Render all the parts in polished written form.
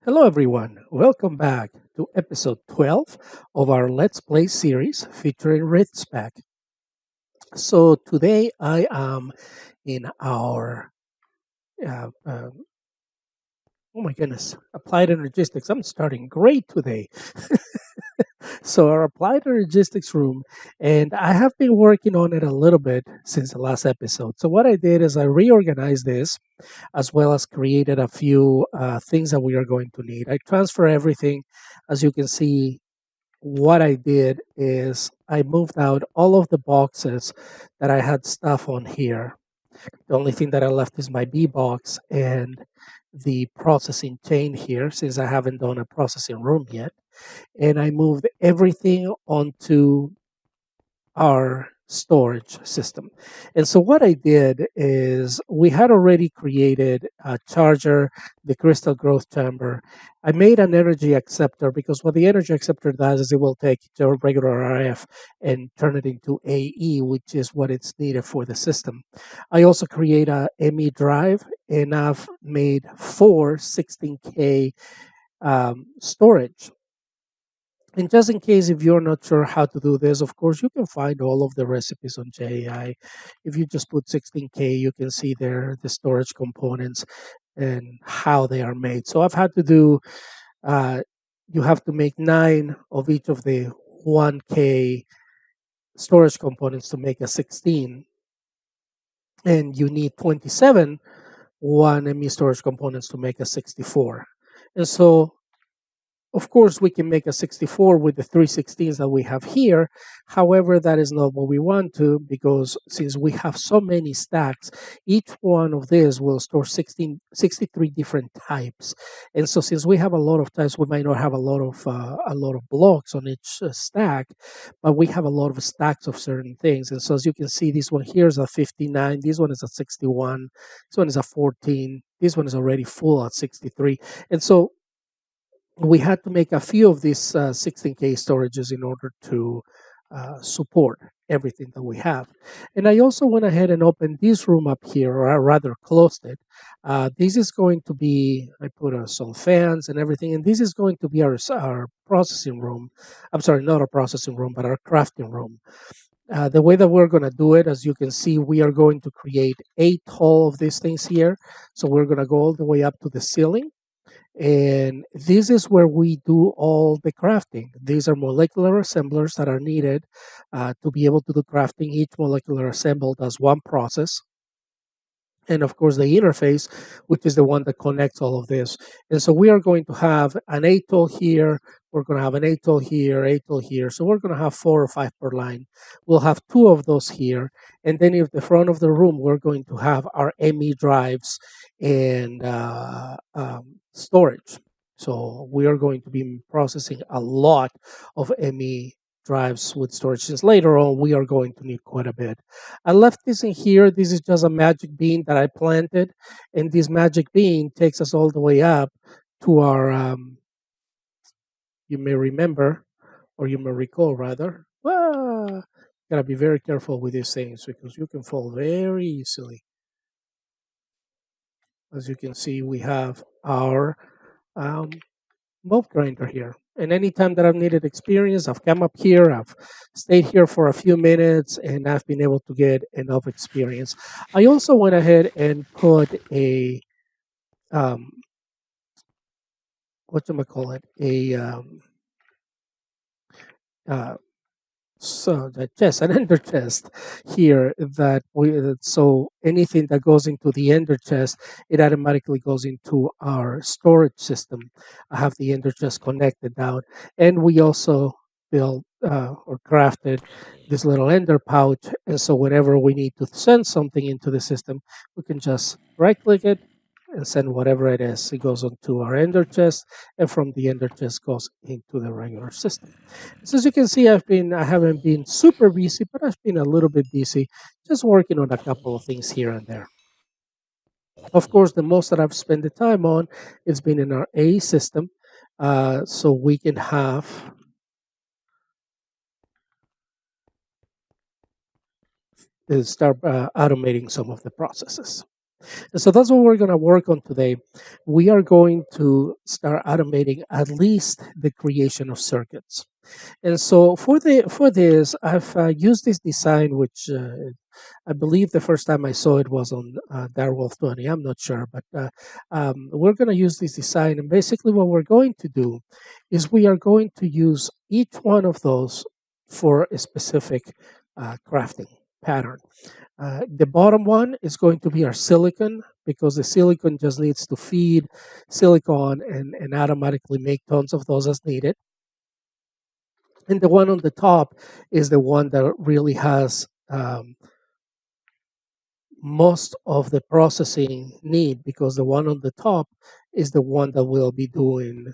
Hello, everyone. Welcome back to episode 12 of our Let's Play series featuring Rith's pack. So, today I am in our, uh, um, oh my goodness, Applied Energistics. I'm starting great today. So, our Applied Energistics room, and I have been working on it a little bit since the last episode. So, what I did is I reorganized this as well as created a few things that we are going to need. I transfer everything. As you can see, what I did is I moved out all of the boxes that I had stuff on here. The only thing that I left is my B box and the processing chain here, since I haven't done a processing room yet. And I moved everything onto our storage system. And so what I did is we had already created a charger, the crystal growth chamber. I made an energy acceptor because what the energy acceptor does is it will take your regular RF and turn it into AE, which is what it's needed for the system. I also create a ME drive, and I've made four 16K storage. And just in case if you're not sure how to do this, of course, you can find all of the recipes on JAI. If you just put 16K, you can see there the storage components and how they are made. So I've had to do, uh, you have to make 9 of each of the 1K storage components to make a 16. And you need 27 1ME storage components to make a 64. And so of course, we can make a 64 with the 316s that we have here. However, that is not what we want to, because since we have so many stacks, each one of these will store 63 different types. And so since we have a lot of types, we might not have a lot of blocks on each stack, but we have a lot of stacks of certain things. And so as you can see, this one here is a 59, this one is a 61, this one is a 14, this one is already full at 63. And so we had to make a few of these 16K storages in order to support everything that we have. And I also went ahead and opened this room up here, or I rather closed it. This is going to be, I put some fans and everything, and this is going to be our processing room. I'm sorry, not our processing room, but our crafting room. The way that we're going to do it, as you can see, we are going to create 8 tall of these things here. So we're going to go all the way up to the ceiling. And this is where we do all the crafting. These are molecular assemblers that are needed to be able to do crafting. Each molecular assembled does one process. And of course, the interface, which is the one that connects all of this. And so we are going to have an ATOL here. We're going to have an ATOL here, ATOL here. So we're going to have 4 or 5 per line. We'll have 2 of those here. And then in the front of the room, we're going to have our ME drives and storage. So we are going to be processing a lot of ME drives with storage, since later on we are going to need quite a bit. I left this in here. This is just a magic bean that I planted, and this magic bean takes us all the way up to our, you may remember, or you may recall rather, gotta be very careful with these things because you can fall very easily. As you can see, we have our um, both grinder here. And anytime that I've needed experience, I've come up here, I've stayed here for a few minutes, and I've been able to get enough experience. I also went ahead and put a, um, what do I call it? Uh, so the chest, an ender chest here so anything that goes into the ender chest, it automatically goes into our storage system. I have the ender chest connected down, and we also built or crafted this little ender pouch. And so whenever we need to send something into the system, we can just right click it and send whatever it is. It goes onto our ender chest, and from the ender chest goes into the regular system. So as you can see, I haven't been super busy, but I've been a little bit busy just working on a couple of things here and there. Of course, the most that I've spent the time on has been in our A system, so we can start automating some of the processes. And so that's what we're going to work on today. We are going to start automating at least the creation of circuits. And so for this, I've used this design, which I believe the first time I saw it was on Darewolf 20. I'm not sure, but we're going to use this design. And basically, what we're going to do is we are going to use each one of those for a specific crafting pattern. The bottom one is going to be our silicon because the silicon just needs to feed silicon and automatically make tons of those as needed. And the one on the top is the one that really has most of the processing need because the one on the top is the one that will be doing.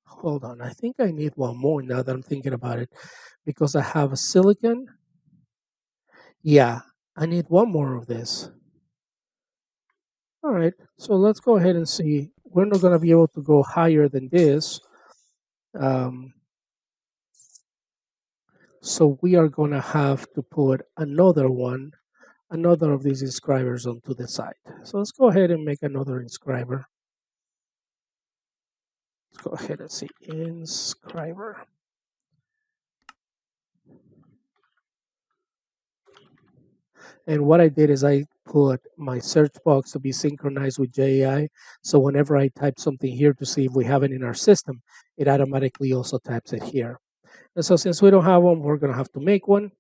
Hold on, I think I need one more now that I'm thinking about it because I have a silicon. Yeah, I need one more of this. All right, so let's go ahead and see. We're not going to be able to go higher than this. Um, so we are going to have to put another one, another of these inscribers onto the side. So let's go ahead and make another inscriber. Let's go ahead and see inscriber. And what I did is I put my search box to be synchronized with JAI. So whenever I type something here to see if we have it in our system, it automatically also types it here. And so since we don't have one, we're going to have to make one.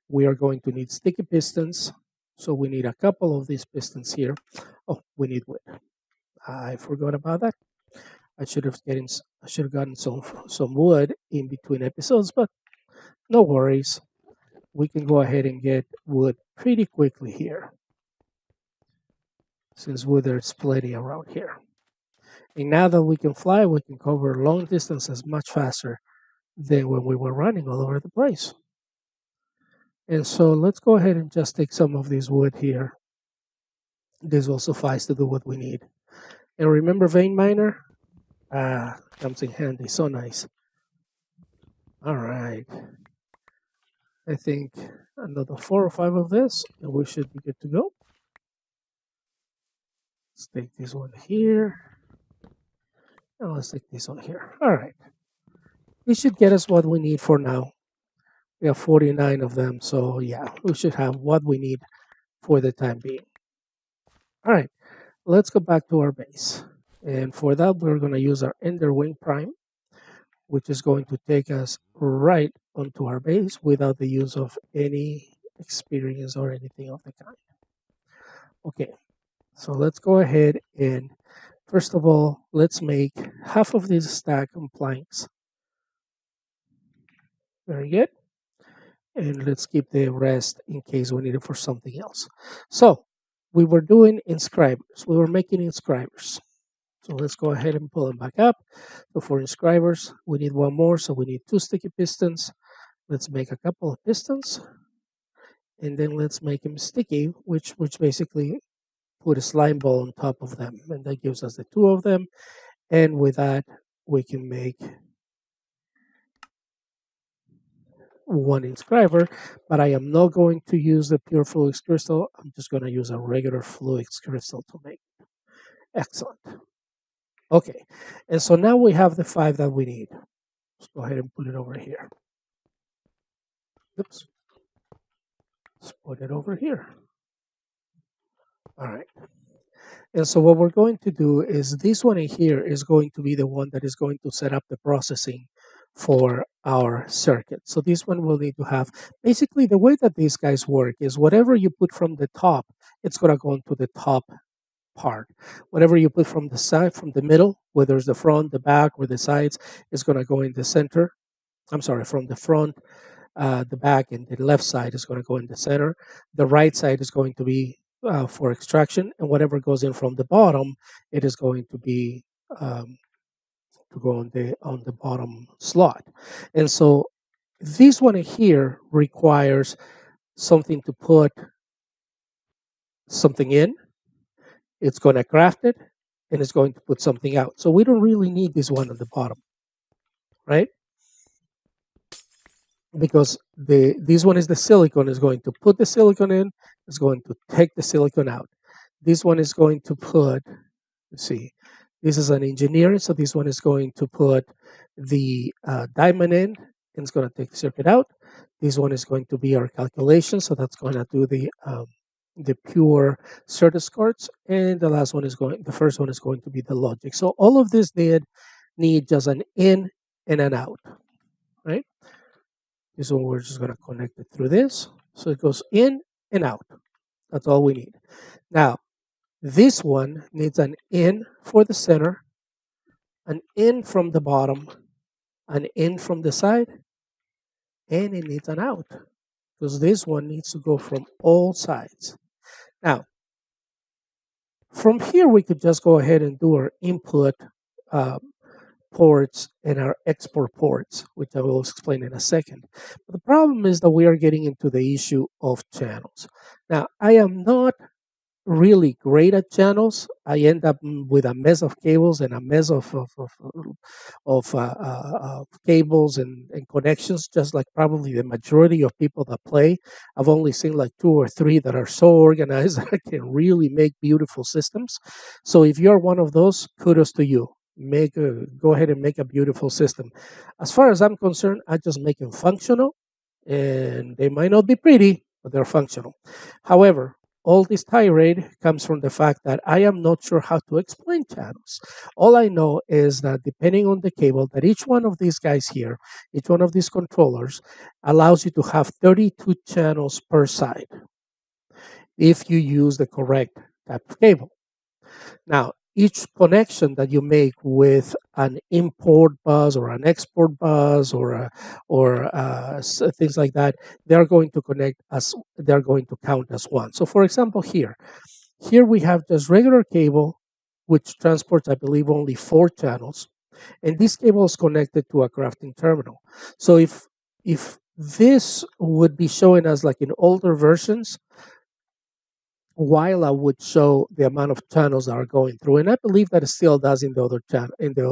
We are going to need sticky pistons. So we need a couple of these pistons here. Oh, we need wood. I forgot about that. I should have gotten some wood in between episodes, but no worries. We can go ahead and get wood pretty quickly here, since wood there's plenty around here. And now that we can fly, we can cover long distances much faster than when we were running all over the place. And so let's go ahead and just take some of this wood here. This will suffice to do what we need. And remember vein miner? Comes in handy, so nice. All right. I think another 4 or 5 of this, and we should be good to go. Let's take this one here. And let's take this one here. All right. This should get us what we need for now. We have 49 of them, so yeah, we should have what we need for the time being. All right, let's go back to our base. And for that, we're going to use our Ender Wing Prime, which is going to take us right onto our base without the use of any experience or anything of the kind. Okay, so let's go ahead and first of all, let's make half of this stack on planks. Very good. And let's keep the rest in case we need it for something else. So we were doing inscribers. We were making inscribers. So let's go ahead and pull them back up. So for inscribers, we need one more. So we need 2 sticky pistons. Let's make a couple of pistons. And then let's make them sticky, which basically put a slime ball on top of them. And that gives us the 2 of them. And with that, we can make one inscriber, but I am not going to use the pure fluix crystal. I'm just going to use a regular fluix crystal to make it. Excellent. Okay, and so now we have the 5 that we need. Let's go ahead and put it over here. Oops. Let's put it over here. All right. And so what we're going to do is this one in here is going to be the one that is going to set up the processing for our circuit. So this one will need to have, basically the way that these guys work is whatever you put from the top, it's going to go into the top part. Whatever you put from the side, from the middle, whether it's the front, the back, or the sides, is going to go in the center. I'm sorry, from the front, the back, and the left side is going to go in the center. The right side is going to be for extraction, and whatever goes in from the bottom, it is going to be to go on the bottom slot. And so this one here requires something to put something in. It's going to craft it, and it's going to put something out. So we don't really need this one on the bottom, right? Because this one is the silicon, is going to put the silicon in, it's going to take the silicon out. This one is going to put, let's see, this is an engineering, so this one is going to put the diamond in, and it's going to take the circuit out. This one is going to be our calculation, so that's going to do the pure Certus cards, and the last one is going, the first one is going to be the logic. So all of this need just an in and an out, right? This one we're just going to connect it through this, so it goes in and out. That's all we need. Now this one needs an in for the center, an in from the bottom, an in from the side, and it needs an out because this one needs to go from all sides. Now, from here, we could just go ahead and do our input uh, ports and our export ports, which I will explain in a second. But the problem is that we are getting into the issue of channels. Now, I am not really great at channels. I end up with a mess of cables and a mess of cables and connections, just like probably the majority of people that play. I've only seen like two or three that are so organized that can really make beautiful systems. So if you're one of those, kudos to you. Go ahead and make a beautiful system. As far as I'm concerned, I just make them functional, and they might not be pretty, but they're functional. However, all this tirade comes from the fact that I am not sure how to explain channels. All I know is that depending on the cable, that each one of these guys here, each one of these controllers, allows you to have 32 channels per side if you use the correct type of cable. Now, each connection that you make with an import bus or an export bus or things like that, they're going to connect as they're going to count as one. So, for example, here we have just regular cable, which transports, I believe, only 4 channels, and this cable is connected to a crafting terminal. So, if this would be showing us like in older versions, while I would show the amount of channels that are going through, and I believe that it still does in the other channel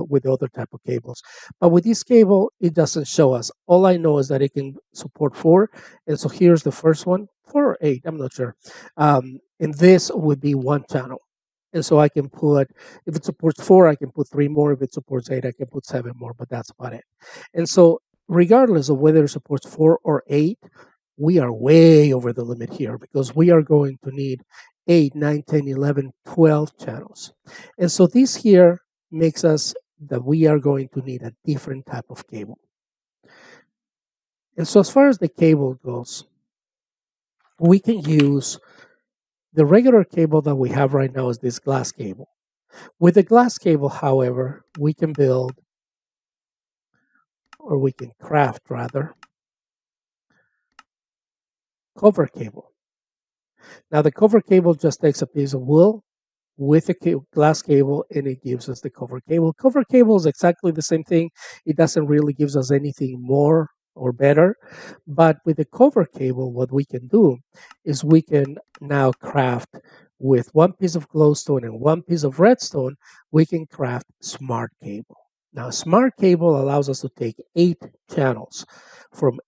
with the other type of cables. But with this cable, it doesn't show us. All I know is that it can support 4, and so here's the first one, 4 or 8, I'm not sure. And this would be 1 channel. And so I can put, if it supports 4, I can put 3 more. If it supports 8, I can put 7 more, but that's about it. And so, regardless of whether it supports 4 or 8, we are way over the limit here because we are going to need 8, 9, 10, 11, 12 channels. And so this here makes us that we are going to need a different type of cable. And so as far as the cable goes, we can use the regular cable that we have right now is this glass cable. With the glass cable, however, we can build, or we can craft rather, cover cable. Now the cover cable just takes a piece of wool with a glass cable, and it gives us the cover cable. Cover cable is exactly the same thing. It doesn't really gives us anything more or better. But with the cover cable, what we can do is we can now craft with one piece of glowstone and one piece of redstone, we can craft smart cable. Now, smart cable allows us to take 8 channels from,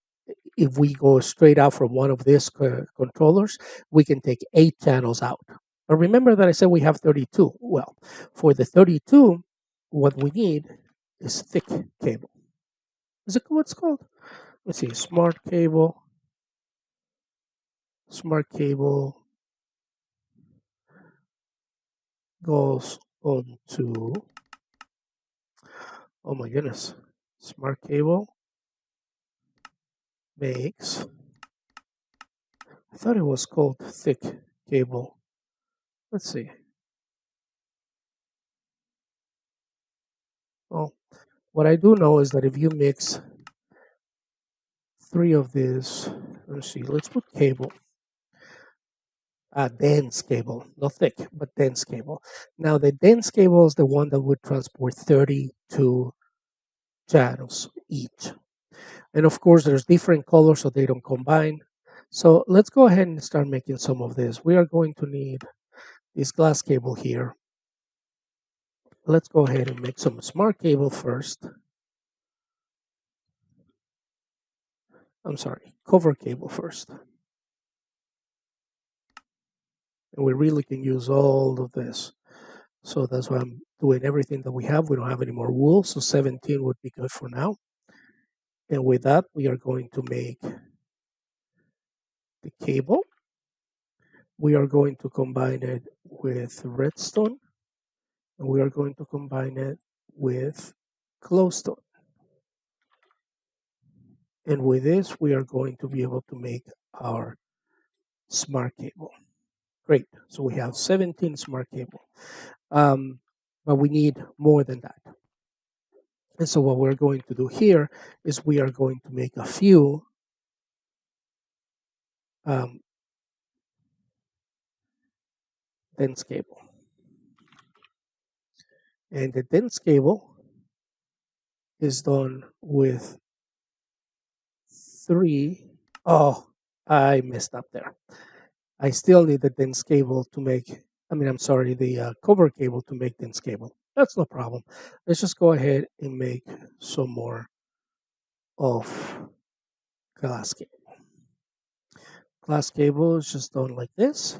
if we go straight out from one of these controllers, we can take 8 channels out. But remember that I said we have 32. Well, for the 32, what we need is thick cable. Is it what's called? Let's see, smart cable. Smart cable goes on to, oh my goodness, smart cable makes, I thought it was called thick cable. Let's see. Well, what I do know is that if you mix 3 of these, let's see, let's put cable. Dense cable, not thick, but dense cable. Now, the dense cable is the one that would transport 32 channels each. And of course, there's different colors, so they don't combine. So let's go ahead and start making some of this. We are going to need this glass cable here. Let's go ahead and make some smart cable first. I'm sorry, cover cable first. and we really can use all of this. So that's why I'm doing everything that we have. We don't have any more wool, so 17 would be good for now. And with that, we are going to make the cable. We are going to combine it with redstone, and we are going to combine it with glowstone. And with this, we are going to be able to make our smart cable. Great. So we have 17 smart cable. But we need more than that. And so what we're going to do here is we are going to make a few um, dense cable. And the dense cable is done with 3. Oh, I messed up there. I still need the dense cable to make, I'm sorry, the cover cable to make dense cable. That's no problem. Let's just go ahead and make some more of glass cable. Glass cable is just done like this.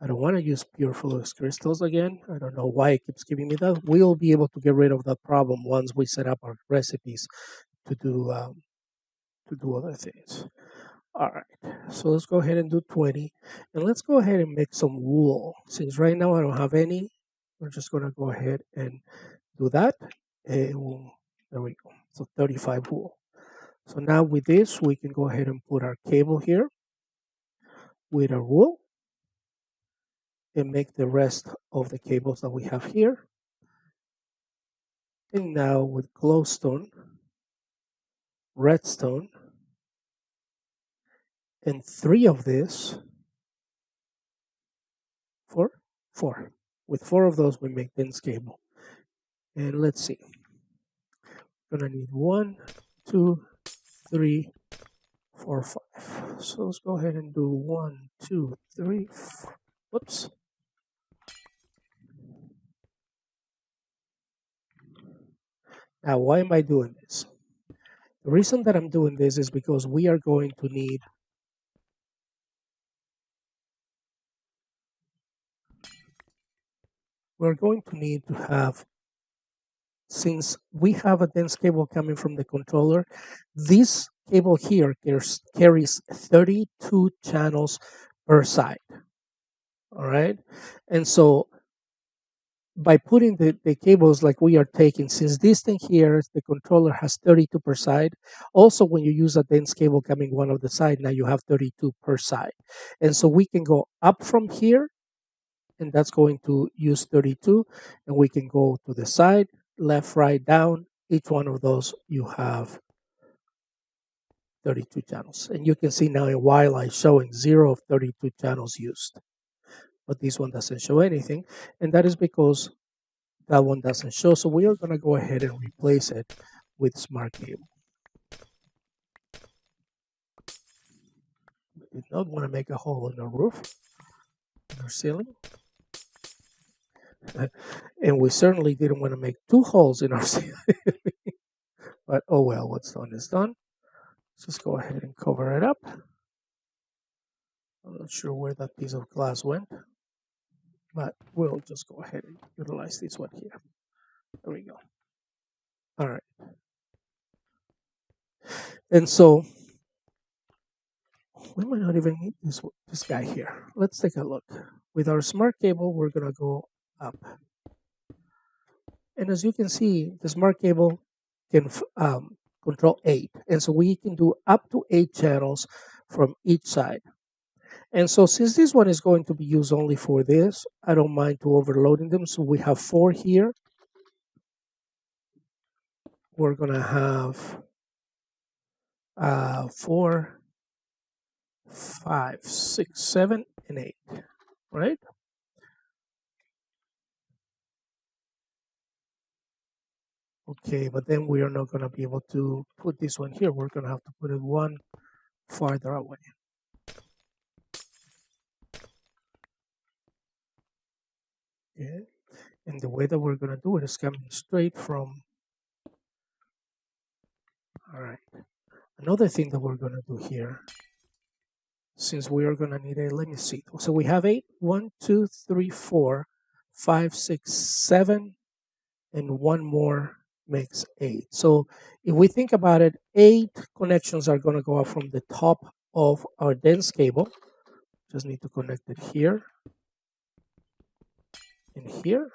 I don't want to use pure fluix crystals again. I don't know why it keeps giving me that. We'll be able to get rid of that problem once we set up our recipes to do other things. All right, so let's go ahead and do 20, and let's go ahead and make some wool. Since right now I don't have any, we're just gonna go ahead and do that. And there we go. So 35 wool. So now with this, we can go ahead and put our cable here with our wool and make the rest of the cables that we have here. And now with glowstone, redstone, and 3 of this, 4, 4. With 4 of those, we make dense cable. And let's see. We're gonna need 1, 2, 3, 4, 5. So let's go ahead and do 1, 2, 3. Whoops. Now, why am I doing this? The reason that I'm doing this is because we are going to need to have, since we have a dense cable coming from the controller, this cable here carries 32 channels per side. All right. And so by putting the cables like we are taking, since this thing here, the controller has 32 per side, also when you use a dense cable coming one of the side, now you have 32 per side. And so we can go up from here, and that's going to use 32, and we can go to the side, left, right, down. Each one of those, you have 32 channels. And you can see now in while I'm showing 0 of 32 channels used. But this one doesn't show anything, and that is because that one doesn't show. So we are going to go ahead and replace it with smart cable. We did not want to make a hole in our roof, in our ceiling. And we certainly didn't want to make 2 holes in our ceiling. But oh well, what's done is done. Let's just go ahead and cover it up. I'm not sure where that piece of glass went, but we'll just go ahead and utilize this one here. There we go. All right. And so we might not even need this guy here. Let's take a look. With our smart cable, we're going to go up. And as you can see, the smart cable can control 8. And so we can do up to 8 channels from each side. And so since this one is going to be used only for this, I don't mind to overloading them. So we have 4 here. We're going to have 4, 5, 6, 7, and 8, right? Okay, but then we are not going to be able to put this one here. We're going to have to put it one farther away. Okay, and the way that we're going to do it is coming straight from. All right. Another thing that we're going to do here since we are going to need a, let me see. So we have 8, 1, 2, 3, 4, 5, 6, 7, and one more makes 8. So if we think about it, 8 connections are going to go up from the top of our dense cable. Just need to connect it here and here.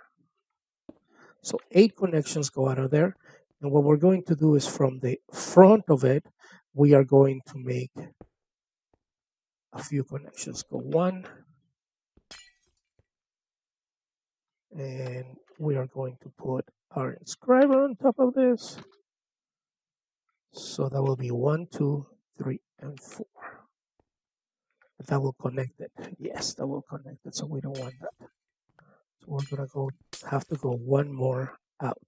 So 8 connections go out of there. And what we're going to do is from the front of it, we are going to make a few connections. Go 1, and we are going to put our inscriber on top of this. So that will be 1, 2, 3, and 4. That will connect it. Yes, that will connect it. So we don't want that. So we're gonna have to go one more out.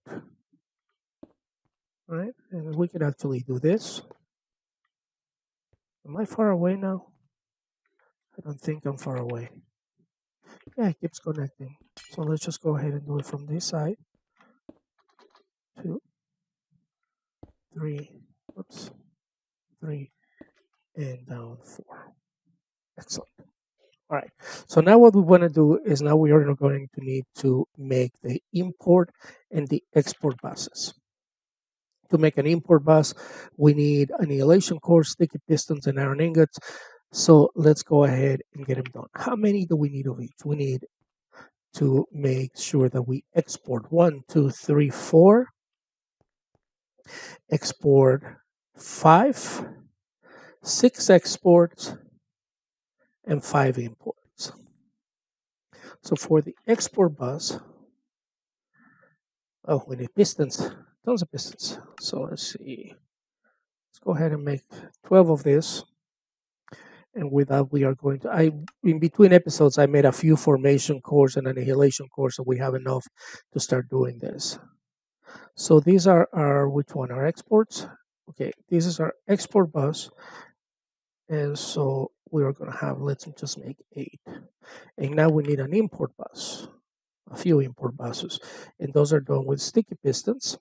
All right, and we can actually do this. Am I far away now? I don't think I'm far away. Yeah, it keeps connecting. So let's just go ahead and do it from this side. 2, 3, oops, 3, and down 4. Excellent. All right. So now what we want to do is now we are going to need to make the import and the export buses. To make an import bus, we need annihilation cores, sticky pistons, and iron ingots. So let's go ahead and get them done. How many do we need of each? We need to make sure that we export 1, 2, 3, 4. Export 5, 6 exports, and 5 imports. So for the export bus, oh, we need pistons, tons of pistons. So let's see. Let's go ahead and make 12 of this. And with that, we are going to, in between episodes, I made a few formation cores and annihilation cores, so we have enough to start doing this. So these are our, which one? Our exports? Okay, this is our export bus. And so we are going to have, let's just make 8. And now we need an import bus, a few import buses. And those are done with sticky pistons.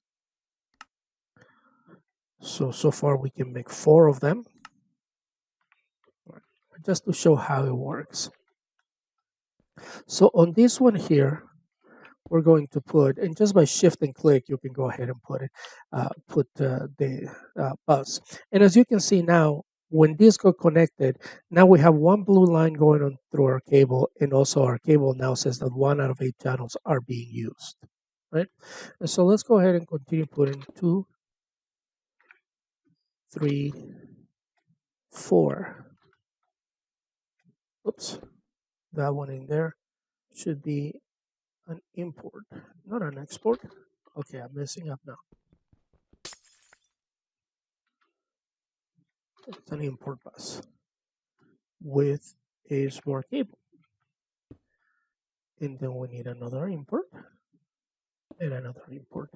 So far we can make 4 of them. Just to show how it works. So on this one here, we're going to put, and just by shift and click, you can go ahead and put it, the bus. And as you can see now, when these go connected, now we have one blue line going on through our cable, and also our cable now says that 1 out of 8 channels are being used, right? And so let's go ahead and continue putting 2, 3, 4. Oops, that one in there should be an import, not an export. Okay, I'm messing up now. It's an import bus with a smart cable. And then we need another import, and another import,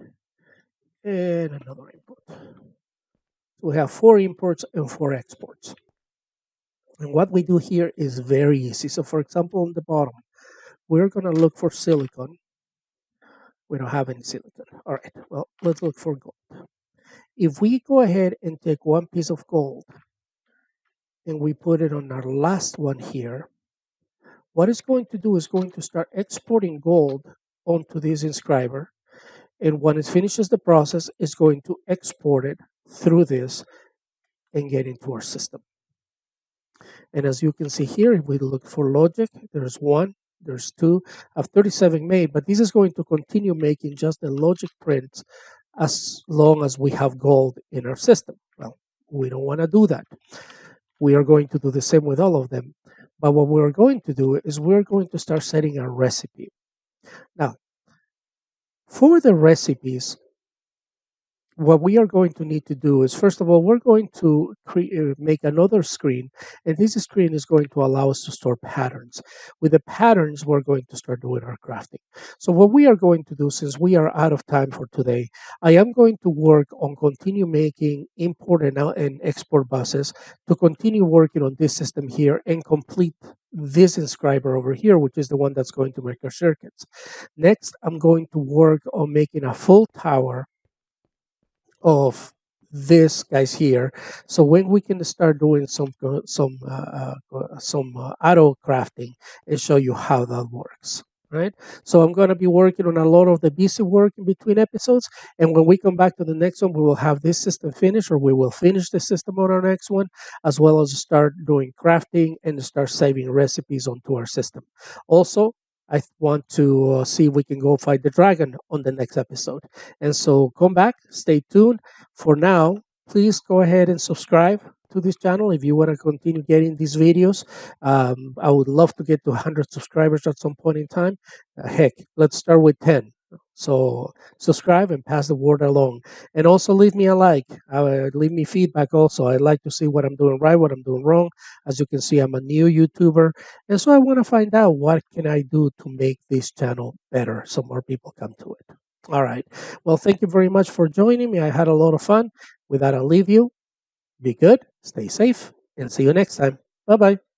and another import. So we have 4 imports and 4 exports. And what we do here is very easy. So for example, on the bottom, we're going to look for silicon. We don't have any silicon. All right, well, let's look for gold. If we go ahead and take one piece of gold and we put it on our last one here, what it's going to do is going to start exporting gold onto this inscriber. And when it finishes the process, it's going to export it through this and get into our system. And as you can see here, if we look for logic, there's 1, there's 2, I have 37 made, but this is going to continue making just the logic prints as long as we have gold in our system. Well, we don't want to do that. We are going to do the same with all of them. But what we're going to do is we're going to start setting a recipe. Now, for the recipes, what we are going to need to do is, first of all, we're going to make another screen, and this screen is going to allow us to store patterns. With the patterns, we're going to start doing our crafting. So what we are going to do, since we are out of time for today, I am going to work on continue making import and export buses to continue working on this system here and complete this inscriber over here, which is the one that's going to make our circuits. Next, I'm going to work on making a full tower of this guys here. So when we can start doing some auto crafting and show you how that works. Right. So I'm going to be working on a lot of the busy work in between episodes. And when we come back to the next one, we will have this system finished, or we will finish the system on our next one, as well as start doing crafting and start saving recipes onto our system. Also, I want to see if we can go fight the dragon on the next episode. And so come back, stay tuned. For now, please go ahead and subscribe to this channel if you want to continue getting these videos. I would love to get to 100 subscribers at some point in time. Heck, let's start with 10. So subscribe and pass the word along. And also leave me a like. Leave me feedback also. I'd like to see what I'm doing right, what I'm doing wrong. As you can see, I'm a new YouTuber. And so I want to find out what can I do to make this channel better so more people come to it. All right. Well, thank you very much for joining me. I had a lot of fun. With that, I'll leave you. Be good, stay safe, and see you next time. Bye bye.